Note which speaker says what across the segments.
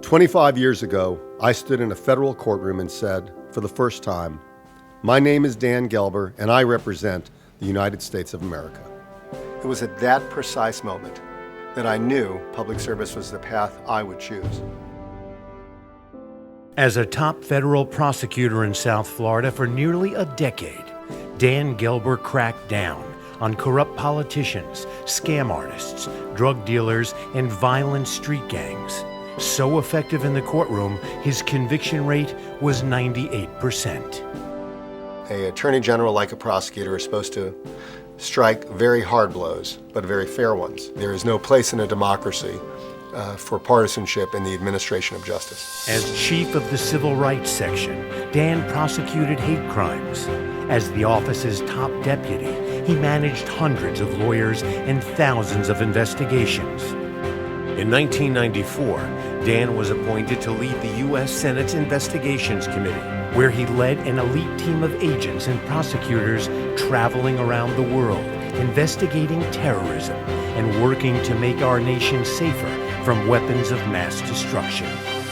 Speaker 1: 25 years ago, I stood in a federal courtroom and said, for the first time, "My name is Dan Gelber, and I represent the United States of America." It was at that precise moment that I knew public service was the path I would choose.
Speaker 2: As a top federal prosecutor in South Florida for nearly a decade, Dan Gelber cracked down on corrupt politicians, scam artists, drug dealers, and violent street gangs. So effective in the courtroom, his conviction rate was 98%.
Speaker 1: An attorney general, like a prosecutor, is supposed to strike very hard blows, but very fair ones. There is no place in a democracy for partisanship in the administration of justice.
Speaker 2: As chief of the Civil Rights Section, Dan prosecuted hate crimes. As the office's top deputy, he managed hundreds of lawyers and thousands of investigations. In 1994, Dan was appointed to lead the U.S. Senate's Investigations Committee, where he led an elite team of agents and prosecutors traveling around the world, investigating terrorism and working to make our nation safer from weapons of mass destruction.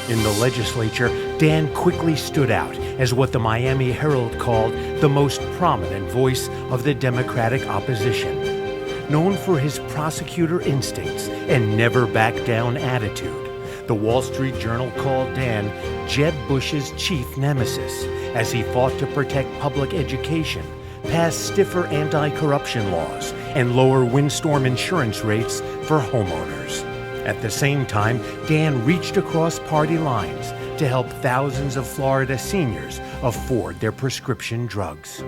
Speaker 2: In the legislature, Dan quickly stood out as what the Miami Herald called the most prominent voice of the Democratic opposition. Known for his prosecutor instincts and never back down attitude, the Wall Street Journal called Dan Jeb Bush's chief nemesis as he fought to protect public education, pass stiffer anti-corruption laws, and lower windstorm insurance rates for homeowners. At the same time, Dan reached across party lines to help thousands of Florida seniors afford their prescription drugs.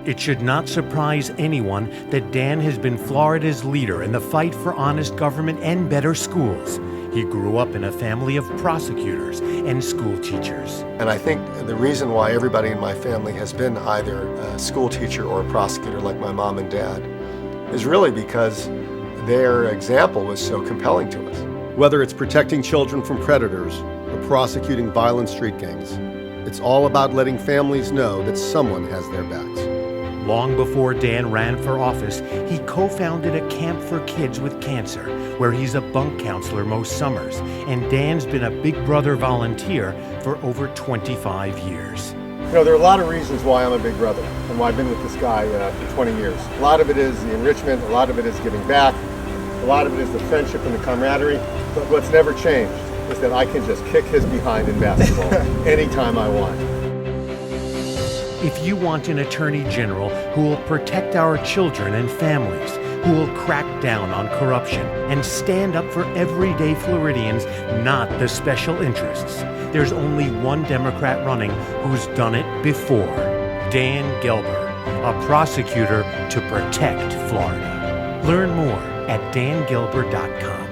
Speaker 2: It should not surprise anyone that Dan has been Florida's leader in the fight for honest government and better schools. He grew up in a family of prosecutors and school teachers.
Speaker 1: And I think the reason why everybody in my family has been either a school teacher or a prosecutor like my mom and dad is really because their example was so compelling to us. Whether it's protecting children from predators or prosecuting violent street gangs, it's all about letting families know that someone has their backs.
Speaker 2: Long before Dan ran for office, he co-founded a camp for kids with cancer, where he's a bunk counselor most summers, and Dan's been a Big Brother volunteer for over 25 years.
Speaker 1: You know, there are a lot of reasons why I'm a big brother and why I've been with this guy for 20 years. A lot of it is the enrichment, a lot of it is giving back, a lot of it is the friendship and the camaraderie, but what's never changed is that I can just kick his behind in basketball anytime I want.
Speaker 2: If you want an attorney general who will protect our children and families, who will crack down on corruption and stand up for everyday Floridians, not the special interests, there's only one Democrat running who's done it before: Dan Gelber, a prosecutor to protect Florida. Learn more at dangelberdotcom.